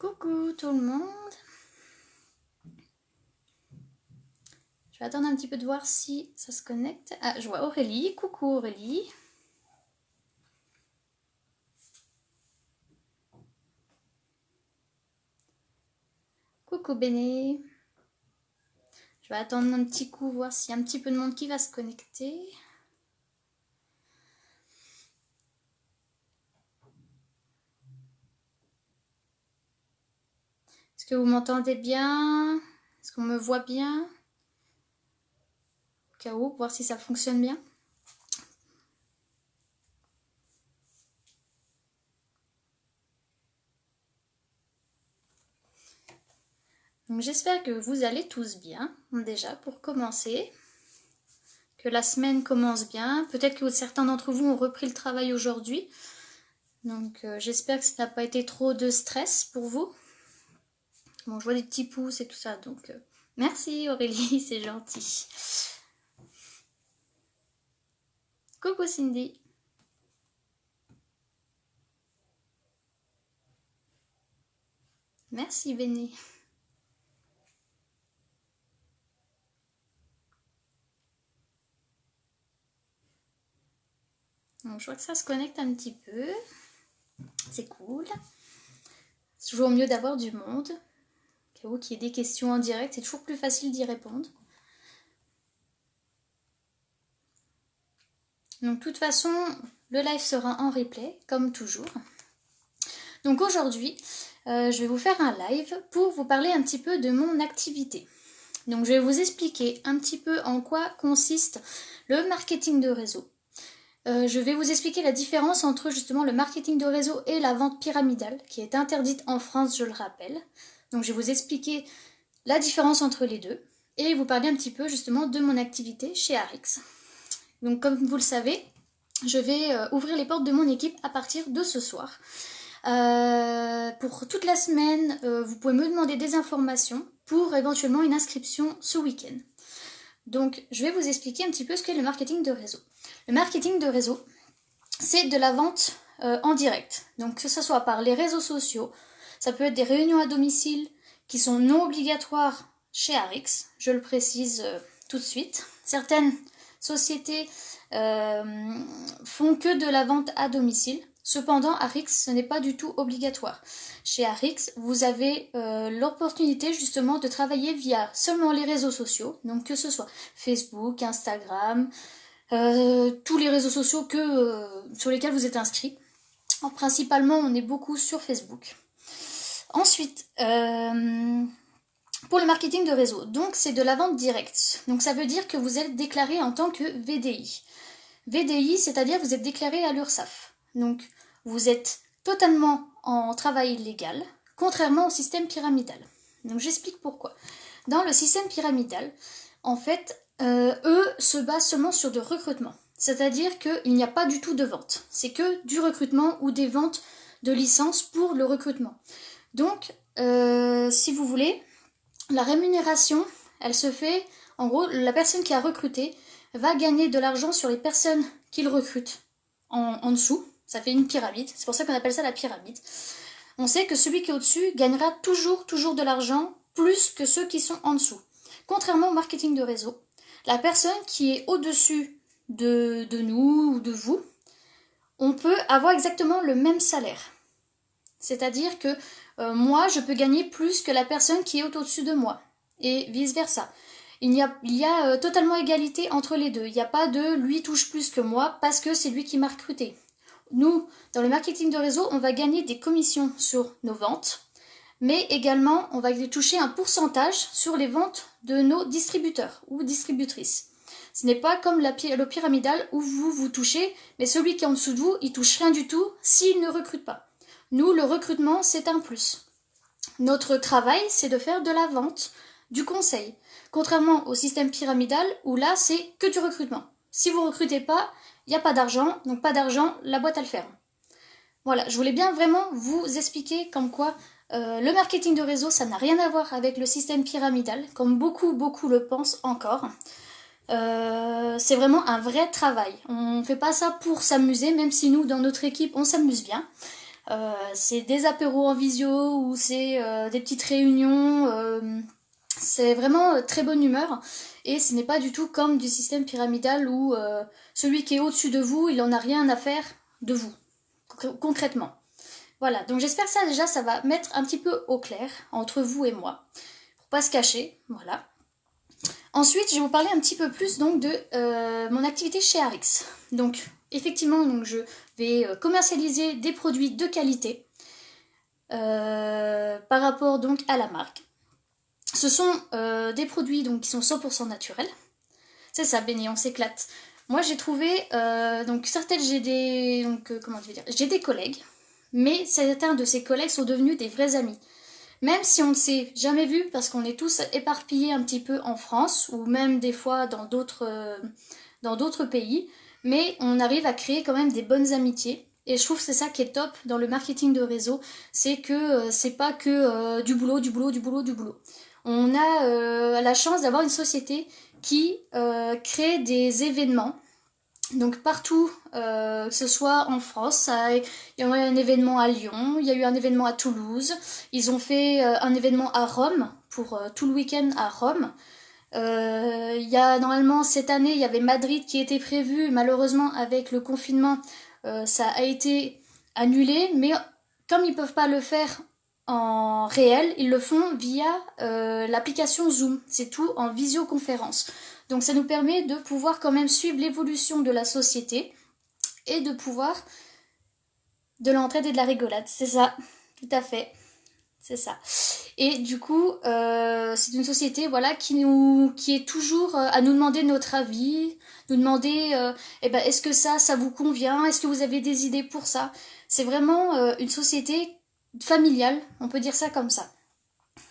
Coucou tout le monde. Je vais attendre un petit peu de voir si ça se connecte. Ah, je vois Aurélie. Coucou Aurélie. Coucou Béné. Je vais attendre un petit coup, voir s'il y a un petit peu de monde qui va se connecter. Est-ce que vous m'entendez bien? Est-ce qu'on me voit bien? Au cas où, voir si ça fonctionne bien. Donc j'espère que vous allez tous bien, déjà pour commencer. Que la semaine commence bien. Peut-être que certains d'entre vous ont repris le travail aujourd'hui. Donc j'espère que ça n'a pas été trop de stress pour vous. Bon, je vois des petits pouces et tout ça, donc merci Aurélie, c'est gentil. Coucou Cindy. Merci Béné. Donc, je vois que ça se connecte un petit peu. C'est cool. C'est toujours mieux d'avoir du monde. Au cas où qu'il y ait des questions en direct, c'est toujours plus facile d'y répondre. Donc de toute façon, le live sera en replay, comme toujours. Donc aujourd'hui, je vais vous faire un live pour vous parler un petit peu de mon activité. Donc je vais vous expliquer un petit peu en quoi consiste le marketing de réseau. Je vais vous expliquer la différence entre justement le marketing de réseau et la vente pyramidale, qui est interdite en France, je le rappelle. Donc je vais vous expliquer la différence entre les deux et vous parler un petit peu justement de mon activité chez Arix. Donc comme vous le savez, je vais ouvrir les portes de mon équipe à partir de ce soir. Pour toute la semaine, vous pouvez me demander des informations pour éventuellement une inscription ce week-end. Donc je vais vous expliquer un petit peu ce qu'est le marketing de réseau. Le marketing de réseau, c'est de la vente en direct. Donc que ce soit par les réseaux sociaux, ça peut être des réunions à domicile qui sont non obligatoires chez Arix, je le précise tout de suite. Certaines sociétés font que de la vente à domicile. Cependant, Arix, ce n'est pas du tout obligatoire. Chez Arix, vous avez l'opportunité justement de travailler via seulement les réseaux sociaux, donc que ce soit Facebook, Instagram, tous les réseaux sociaux sur lesquels vous êtes inscrit. Alors, principalement, on est beaucoup sur Facebook. Ensuite, pour le marketing de réseau, donc c'est de la vente directe. Donc ça veut dire que vous êtes déclaré en tant que VDI. VDI, c'est-à-dire vous êtes déclaré à l'URSSAF. Donc vous êtes totalement en travail légal, contrairement au système pyramidal. Donc j'explique pourquoi. Dans le système pyramidal, en fait, eux se basent seulement sur de recrutement. C'est-à-dire qu'il n'y a pas du tout de vente. C'est que du recrutement ou des ventes de licences pour le recrutement. Donc, si vous voulez, la rémunération, elle se fait, en gros, la personne qui a recruté va gagner de l'argent sur les personnes qu'il recrute en dessous. Ça fait une pyramide, c'est pour ça qu'on appelle ça la pyramide. On sait que celui qui est au-dessus gagnera toujours de l'argent plus que ceux qui sont en dessous. Contrairement au marketing de réseau, la personne qui est au-dessus de nous ou de vous, on peut avoir exactement le même salaire. C'est-à-dire que moi, je peux gagner plus que la personne qui est au-dessus de moi, et vice-versa. Il y a totalement égalité entre les deux. Il n'y a pas de lui touche plus que moi parce que c'est lui qui m'a recruté. Nous, dans le marketing de réseau, on va gagner des commissions sur nos ventes, mais également on va toucher un pourcentage sur les ventes de nos distributeurs ou distributrices. Ce n'est pas comme le pyramidal où vous touchez, mais celui qui est en dessous de vous, il touche rien du tout s'il ne recrute pas. Nous, le recrutement, c'est un plus. Notre travail, c'est de faire de la vente, du conseil. Contrairement au système pyramidal, où là, c'est que du recrutement. Si vous ne recrutez pas, il n'y a pas d'argent, donc pas d'argent, la boîte elle ferme. Voilà, je voulais bien vraiment vous expliquer comme quoi le marketing de réseau, ça n'a rien à voir avec le système pyramidal, comme beaucoup le pensent encore. C'est vraiment un vrai travail. On ne fait pas ça pour s'amuser, même si nous, dans notre équipe, on s'amuse bien. C'est des apéros en visio ou c'est des petites réunions. C'est vraiment très bonne humeur et ce n'est pas du tout comme du système pyramidal où celui qui est au-dessus de vous, il en a rien à faire de vous, concrètement. Voilà, donc j'espère que ça déjà, ça va mettre un petit peu au clair entre vous et moi, pour pas se cacher, voilà. Ensuite, je vais vous parler un petit peu plus donc de mon activité chez Arix. Donc, effectivement, donc, je vais commercialiser des produits de qualité par rapport donc à la marque. Ce sont des produits donc, qui sont 100% naturels. C'est ça, Béni, on s'éclate. Moi, j'ai trouvé, donc certaines, j'ai des, donc, comment je vais dire, j'ai des collègues, mais certains de ces collègues sont devenus des vrais amis. Même si on ne s'est jamais vu parce qu'on est tous éparpillés un petit peu en France ou même des fois dans d'autres pays, mais on arrive à créer quand même des bonnes amitiés. Et je trouve que c'est ça qui est top dans le marketing de réseau, c'est que c'est pas que du boulot, du boulot, du boulot, du boulot. On a la chance d'avoir une société qui crée des événements donc partout, que ce soit en France, il y a eu un événement à Lyon, il y a eu un événement à Toulouse, ils ont fait un événement à Rome, pour tout le week-end à Rome. Il y a normalement cette année, il y avait Madrid qui était prévu, malheureusement avec le confinement, ça a été annulé, mais comme ils peuvent pas le faire en réel, ils le font via l'application Zoom, c'est tout en visioconférence. Donc ça nous permet de pouvoir quand même suivre l'évolution de la société et de pouvoir de l'entraide et de la rigolade. C'est ça, tout à fait. C'est ça. Et du coup, c'est une société voilà, qui est toujours à nous demander notre avis, nous demander est-ce que ça vous convient, est-ce que vous avez des idées pour ça. C'est vraiment une société familiale, on peut dire ça comme ça.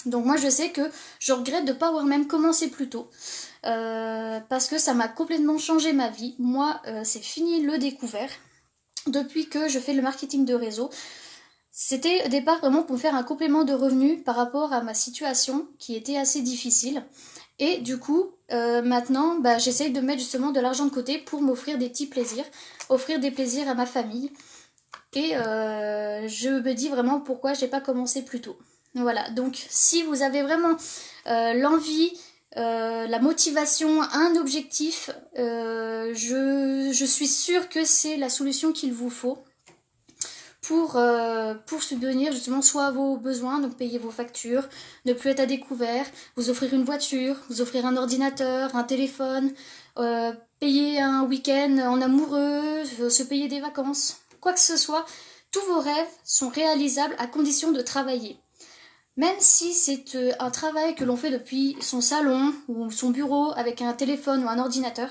Donc moi je sais que je regrette de ne pas avoir même commencé plus tôt. Parce que ça m'a complètement changé ma vie. Moi, c'est fini le découvert. Depuis que je fais le marketing de réseau, c'était au départ vraiment pour faire un complément de revenus par rapport à ma situation qui était assez difficile. Et du coup, maintenant, j'essaye de mettre justement de l'argent de côté pour m'offrir des petits plaisirs, offrir des plaisirs à ma famille. Et je me dis vraiment pourquoi j'ai pas commencé plus tôt. Voilà, donc si vous avez vraiment l'envie, la motivation, un objectif, je suis sûre que c'est la solution qu'il vous faut pour subvenir justement soit à vos besoins, donc payer vos factures, ne plus être à découvert, vous offrir une voiture, vous offrir un ordinateur, un téléphone, payer un week-end en amoureux, se payer des vacances, quoi que ce soit, tous vos rêves sont réalisables à condition de travailler. Même si c'est un travail que l'on fait depuis son salon ou son bureau avec un téléphone ou un ordinateur,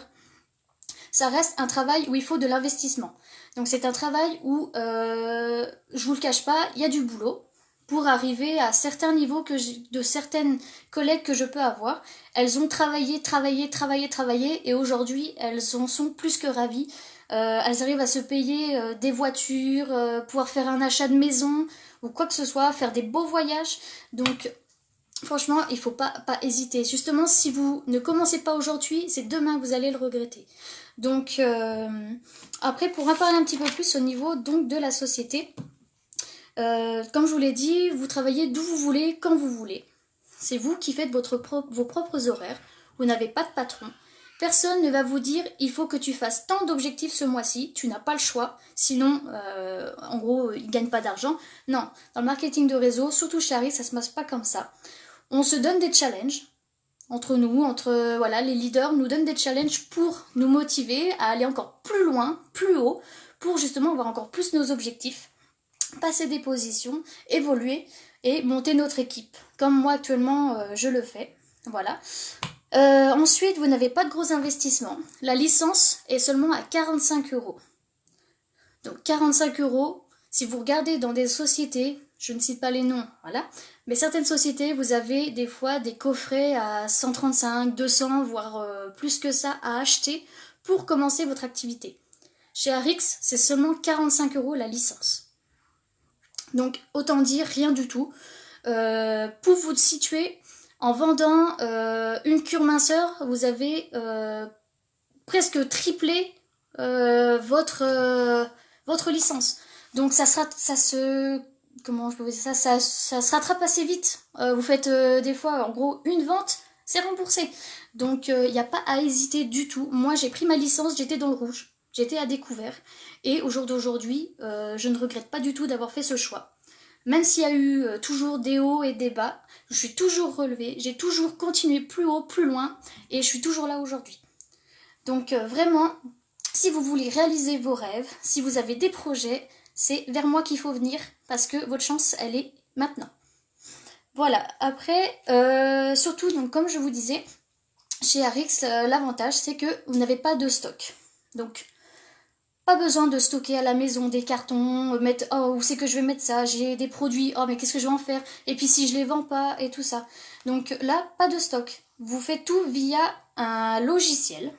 ça reste un travail où il faut de l'investissement. Donc c'est un travail où, je vous le cache pas, il y a du boulot pour arriver à certains niveaux de certaines collègues que je peux avoir. Elles ont travaillé et aujourd'hui elles en sont plus que ravies. Elles arrivent à se payer des voitures, pouvoir faire un achat de maison ou quoi que ce soit, faire des beaux voyages. Donc franchement, il faut pas hésiter. Justement, si vous ne commencez pas aujourd'hui, c'est demain que vous allez le regretter. Donc après, pour en parler un petit peu plus au niveau donc de la société, comme je vous l'ai dit, vous travaillez d'où vous voulez, quand vous voulez. C'est vous qui faites vos propres horaires. Vous n'avez pas de patron. Personne ne va vous dire il faut que tu fasses tant d'objectifs ce mois-ci, tu n'as pas le choix, sinon en gros ils ne gagnent pas d'argent. Non, dans le marketing de réseau, surtout chez Harry, ça se passe pas comme ça. On se donne des challenges entre nous, voilà, les leaders nous donnent des challenges pour nous motiver à aller encore plus loin, plus haut, pour justement avoir encore plus nos objectifs, passer des positions, évoluer et monter notre équipe. Comme moi actuellement je le fais. Voilà. Ensuite, vous n'avez pas de gros investissements. La licence est seulement à 45 euros. Donc 45 euros, si vous regardez dans des sociétés, je ne cite pas les noms, voilà, mais certaines sociétés, vous avez des fois des coffrets à 135, 200, voire plus que ça à acheter pour commencer votre activité. Chez Arix, c'est seulement 45 euros la licence. Donc autant dire rien du tout. Pour vous situer, en vendant une cure minceur, vous avez presque triplé votre licence. Donc ça se comment je peux vous dire ça se rattrape assez vite. Vous faites des fois en gros une vente, c'est remboursé. Donc il n'y a pas à hésiter du tout. Moi j'ai pris ma licence, j'étais dans le rouge, j'étais à découvert. Et au jour d'aujourd'hui, je ne regrette pas du tout d'avoir fait ce choix. Même s'il y a eu toujours des hauts et des bas, je suis toujours relevée, j'ai toujours continué plus haut, plus loin, et je suis toujours là aujourd'hui. Donc vraiment, si vous voulez réaliser vos rêves, si vous avez des projets, c'est vers moi qu'il faut venir, parce que votre chance, elle est maintenant. Voilà, après, surtout, donc comme je vous disais, chez Arix, l'avantage, c'est que vous n'avez pas de stock. Donc, pas besoin de stocker à la maison des cartons, mettre oh où c'est que je vais mettre ça, j'ai des produits, oh mais qu'est-ce que je vais en faire, et puis si je les vends pas et tout ça. Donc là, pas de stock. Vous faites tout via un logiciel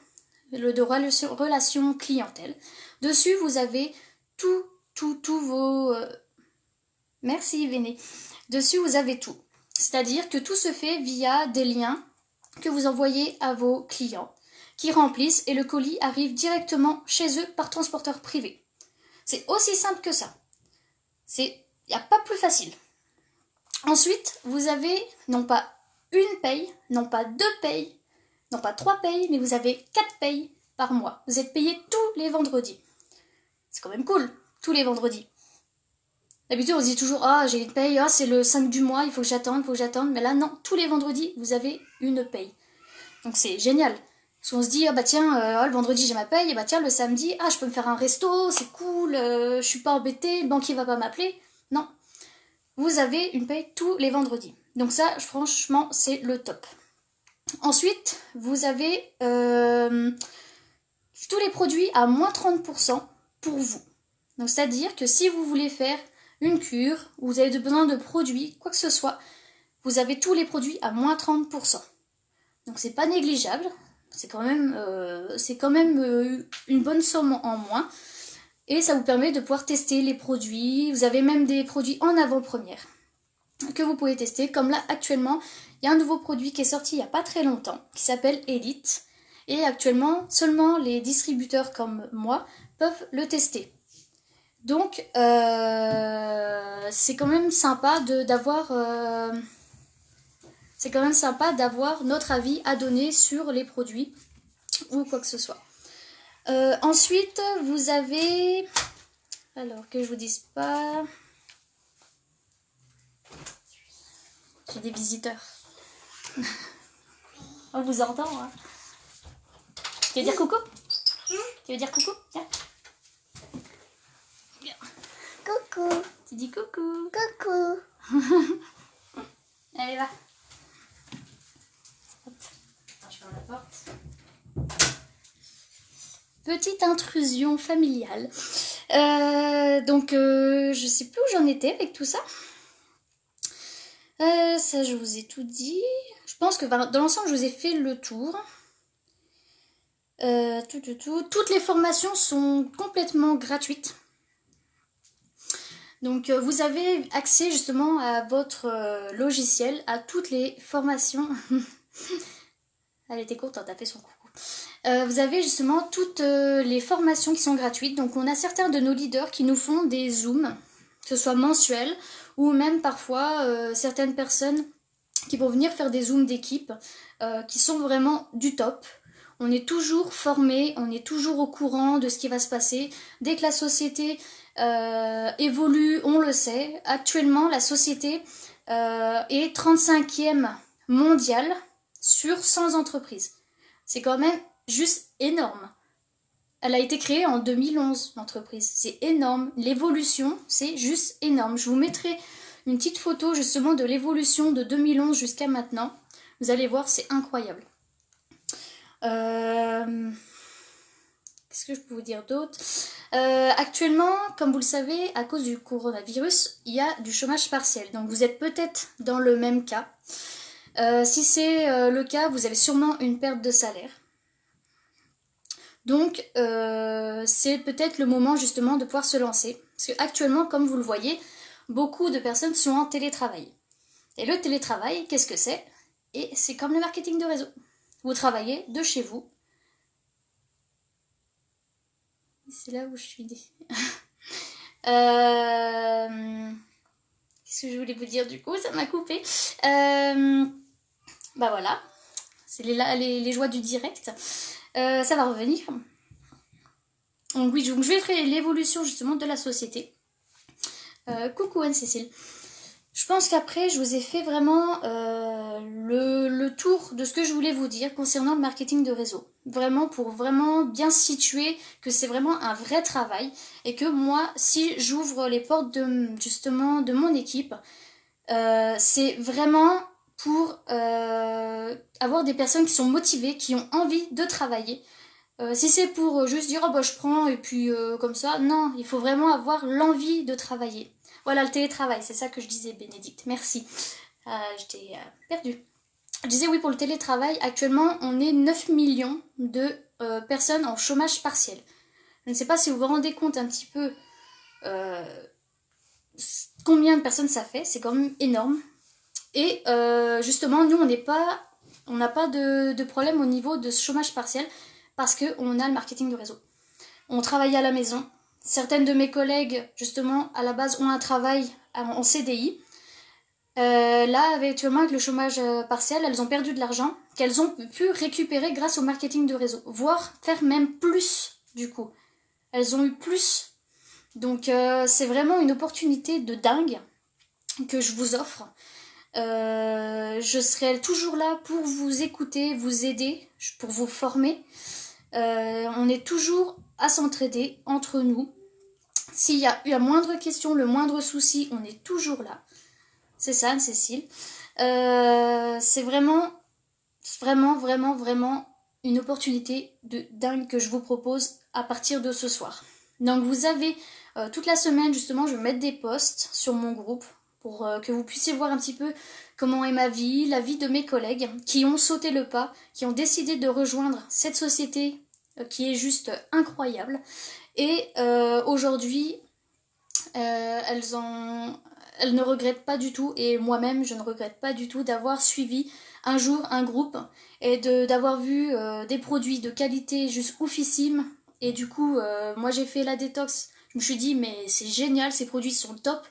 de relation clientèle. Dessus, vous avez tous vos... Merci Véné. Dessus, vous avez tout. C'est-à-dire que tout se fait via des liens que vous envoyez à vos clients qui remplissent et le colis arrive directement chez eux par transporteur privé. C'est aussi simple que ça. Il n'y a pas plus facile. Ensuite, vous avez non pas une paye, non pas deux payes, non pas trois payes, mais vous avez 4 payes par mois. Vous êtes payé tous les vendredis. C'est quand même cool, tous les vendredis. D'habitude, on se dit toujours, ah, j'ai une paye, ah, c'est le 5 du mois, il faut que j'attende. Mais là, non, tous les vendredis, vous avez une paye. Donc c'est génial. Parce qu'on se dit, ah bah tiens, le vendredi j'ai ma paye, et bah tiens, le samedi, ah je peux me faire un resto, c'est cool, je suis pas embêtée, le banquier va pas m'appeler. Non. Vous avez une paye tous les vendredis. Donc ça, franchement, c'est le top. Ensuite, vous avez tous les produits à moins 30% pour vous. Donc c'est-à-dire que si vous voulez faire une cure, ou vous avez besoin de produits, quoi que ce soit, vous avez tous les produits à moins 30%. Donc c'est pas négligeable, c'est quand même une bonne somme en moins. Et ça vous permet de pouvoir tester les produits. Vous avez même des produits en avant-première que vous pouvez tester. Comme là actuellement, il y a un nouveau produit qui est sorti il n'y a pas très longtemps, qui s'appelle Elite. Et actuellement, seulement les distributeurs comme moi peuvent le tester. Donc c'est quand même sympa d'avoir... c'est quand même sympa d'avoir notre avis à donner sur les produits ou quoi que ce soit. Ensuite, vous avez... Alors, que je vous dise pas... J'ai des visiteurs. On vous entend, hein. Tu veux dire coucou? Tu veux dire coucou? Viens. Viens. Coucou. Tu dis coucou. Coucou. Allez, va. Je ferme la porte. Petite intrusion familiale. Donc, je sais plus où j'en étais avec tout ça. Ça, je vous ai tout dit. Je pense que dans l'ensemble, je vous ai fait le tour. Toutes les formations sont complètement gratuites. Donc, vous avez accès justement à votre logiciel, à toutes les formations. Elle était contente, elle a fait son coucou. Vous avez justement toutes les formations qui sont gratuites. Donc, on a certains de nos leaders qui nous font des zooms, que ce soit mensuels, ou même parfois certaines personnes qui vont venir faire des zooms d'équipe qui sont vraiment du top. On est toujours formé, on est toujours au courant de ce qui va se passer. Dès que la société évolue, on le sait. Actuellement, la société est 35e mondiale sur 100 entreprises. C'est quand même juste énorme. Elle a été créée en 2011, l'entreprise. C'est énorme. L'évolution, c'est juste énorme. Je vous mettrai une petite photo justement de l'évolution de 2011 jusqu'à maintenant. Vous allez voir, c'est incroyable. Qu'est-ce que je peux vous dire d'autre? Actuellement, comme vous le savez, à cause du coronavirus, il y a du chômage partiel. Donc vous êtes peut-être dans le même cas. Si c'est le cas, vous avez sûrement une perte de salaire. Donc, c'est peut-être le moment justement de pouvoir se lancer. Parce que actuellement, comme vous le voyez, beaucoup de personnes sont en télétravail. Et le télétravail, qu'est-ce que c'est? Et c'est comme le marketing de réseau. Vous travaillez de chez vous. C'est là où je suis. Qu'est-ce que je voulais vous dire du coup? Ça m'a coupé. Bah voilà, c'est les joies du direct. Ça va revenir. Donc oui, donc je vais faire l'évolution justement de la société. Coucou Anne-Cécile. Je pense qu'après, je vous ai fait vraiment le tour de ce que je voulais vous dire concernant le marketing de réseau. Vraiment pour vraiment bien situer que c'est vraiment un vrai travail et que moi, si j'ouvre les portes justement de mon équipe, c'est vraiment pour avoir des personnes qui sont motivées, qui ont envie de travailler. Si c'est pour juste dire oh bah je prends et puis comme ça, non, il faut vraiment avoir l'envie de travailler. Voilà le télétravail, c'est ça que je disais Bénédicte, merci. Je t'ai perdu. Je disais oui pour le télétravail, actuellement on est 9 millions de personnes en chômage partiel. Je ne sais pas si vous vous rendez compte un petit peu combien de personnes ça fait, c'est quand même énorme. Et justement nous on n'a pas de problème au niveau de ce chômage partiel parce qu'on a le marketing de réseau. On travaille à la maison. Certaines de mes collègues, justement, à la base, ont un travail en CDI. Là, actuellement, avec le chômage partiel, elles ont perdu de l'argent qu'elles ont pu récupérer grâce au marketing de réseau, voire faire même plus, du coup. Elles ont eu plus. Donc, c'est vraiment une opportunité de dingue que je vous offre. Je serai toujours là pour vous écouter, vous aider, pour vous former. On est toujours à s'entraider entre nous. S'il y a eu la moindre question, le moindre souci, on est toujours là. C'est ça, Anne-Cécile. C'est vraiment une opportunité de dingue que je vous propose à partir de ce soir. Donc vous avez toute la semaine, justement, je vais mettre des posts sur mon groupe pour que vous puissiez voir un petit peu comment est ma vie, la vie de mes collègues qui ont sauté le pas, qui ont décidé de rejoindre cette société qui est juste incroyable. Et aujourd'hui, elles ne regrettent pas du tout, et moi-même je ne regrette pas du tout d'avoir suivi un jour un groupe et d'avoir vu des produits de qualité juste oufissime. Et du coup, moi j'ai fait la détox, je me suis dit mais c'est génial, ces produits sont top.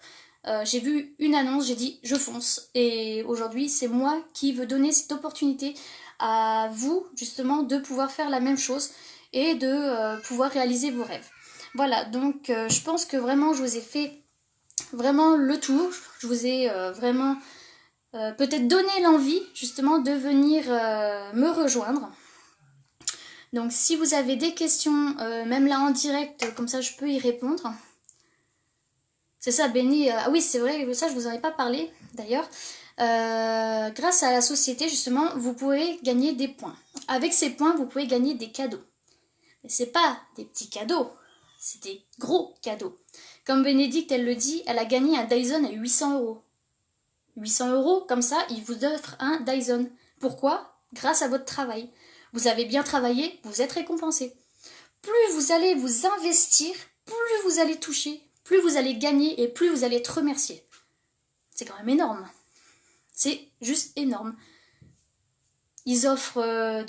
J'ai vu une annonce, j'ai dit je fonce. Et aujourd'hui c'est moi qui veux donner cette opportunité à vous justement de pouvoir faire la même chose et de pouvoir réaliser vos rêves. Voilà, donc je pense que vraiment je vous ai fait vraiment le tour. Je vous ai vraiment peut-être donné l'envie justement de venir me rejoindre. Donc si vous avez des questions, même là en direct, comme ça je peux y répondre. C'est ça, Benny. Ah oui, c'est vrai, ça je vous en ai pas parlé d'ailleurs. Grâce à la société, justement, vous pouvez gagner des points. Avec ces points, vous pouvez gagner des cadeaux. Mais c'est pas des petits cadeaux, c'est des gros cadeaux. Comme Bénédicte, elle le dit, elle a gagné un Dyson à 800 euros. 800 euros, comme ça, il vous offre un Dyson. Pourquoi? Grâce à votre travail. Vous avez bien travaillé, vous êtes récompensé. Plus vous allez vous investir, plus vous allez toucher, plus vous allez gagner et plus vous allez être remercié. C'est quand même énorme. C'est juste énorme. Ils offrent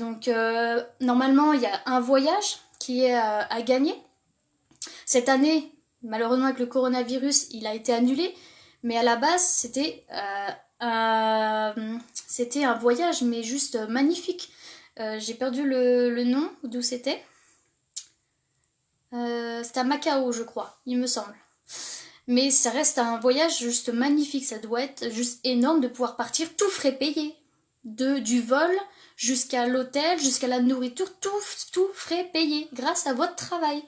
normalement il y a un voyage qui est à gagner. Cette année, malheureusement avec le coronavirus, il a été annulé, mais à la base c'était un voyage mais juste magnifique. J'ai perdu le nom d'où c'était. C'était à Macao je crois, il me semble. Mais ça reste un voyage juste magnifique, ça doit être juste énorme de pouvoir partir tout frais payé. Du vol jusqu'à l'hôtel, jusqu'à la nourriture, tout frais payé grâce à votre travail.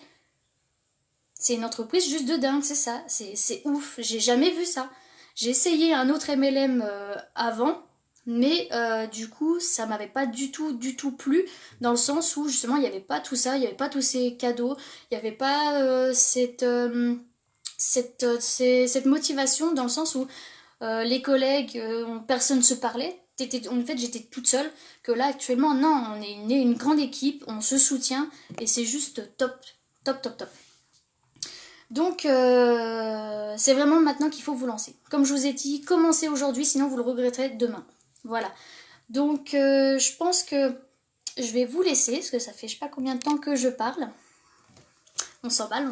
C'est une entreprise juste de dingue, c'est ça, c'est ouf, j'ai jamais vu ça. J'ai essayé un autre MLM avant, mais du coup ça m'avait pas du tout plu, dans le sens où justement il n'y avait pas tout ça, il n'y avait pas tous ces cadeaux, il n'y avait pas cette motivation, dans le sens où les collègues, personne ne se parlait. En fait, j'étais toute seule. Que là, actuellement, non, on est une grande équipe, on se soutient et c'est juste top, top, top, top. Donc, c'est vraiment maintenant qu'il faut vous lancer. Comme je vous ai dit, commencez aujourd'hui, sinon vous le regretterez demain. Voilà. Donc, je pense que je vais vous laisser, parce que ça fait je sais pas combien de temps que je parle. On s'emballe.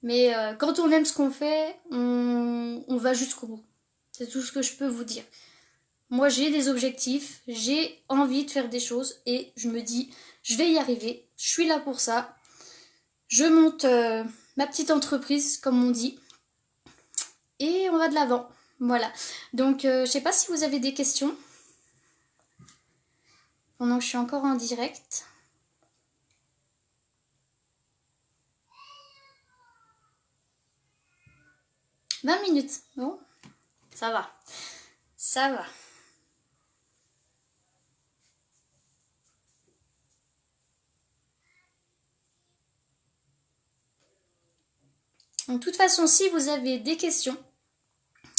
Mais quand on aime ce qu'on fait, on va jusqu'au bout. C'est tout ce que je peux vous dire. Moi, j'ai des objectifs, j'ai envie de faire des choses et je me dis, je vais y arriver, je suis là pour ça. Je monte ma petite entreprise, comme on dit, et on va de l'avant. Voilà. Donc, je sais pas si vous avez des questions pendant que je suis encore en direct. 20 minutes. Bon, ça va. Ça va. Donc, de toute façon, si vous avez des questions,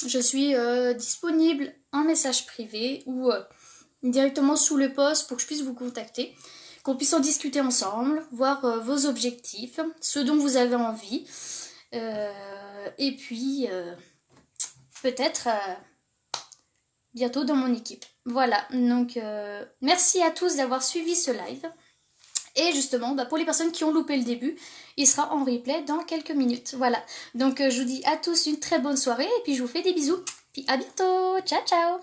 je suis disponible en message privé ou directement sous le post pour que je puisse vous contacter, qu'on puisse en discuter ensemble, voir vos objectifs, ce dont vous avez envie, et puis peut-être bientôt dans mon équipe. Voilà, donc merci à tous d'avoir suivi ce live. Et justement, pour les personnes qui ont loupé le début, il sera en replay dans quelques minutes. Voilà, donc je vous dis à tous une très bonne soirée et puis je vous fais des bisous. Puis à bientôt, ciao ciao.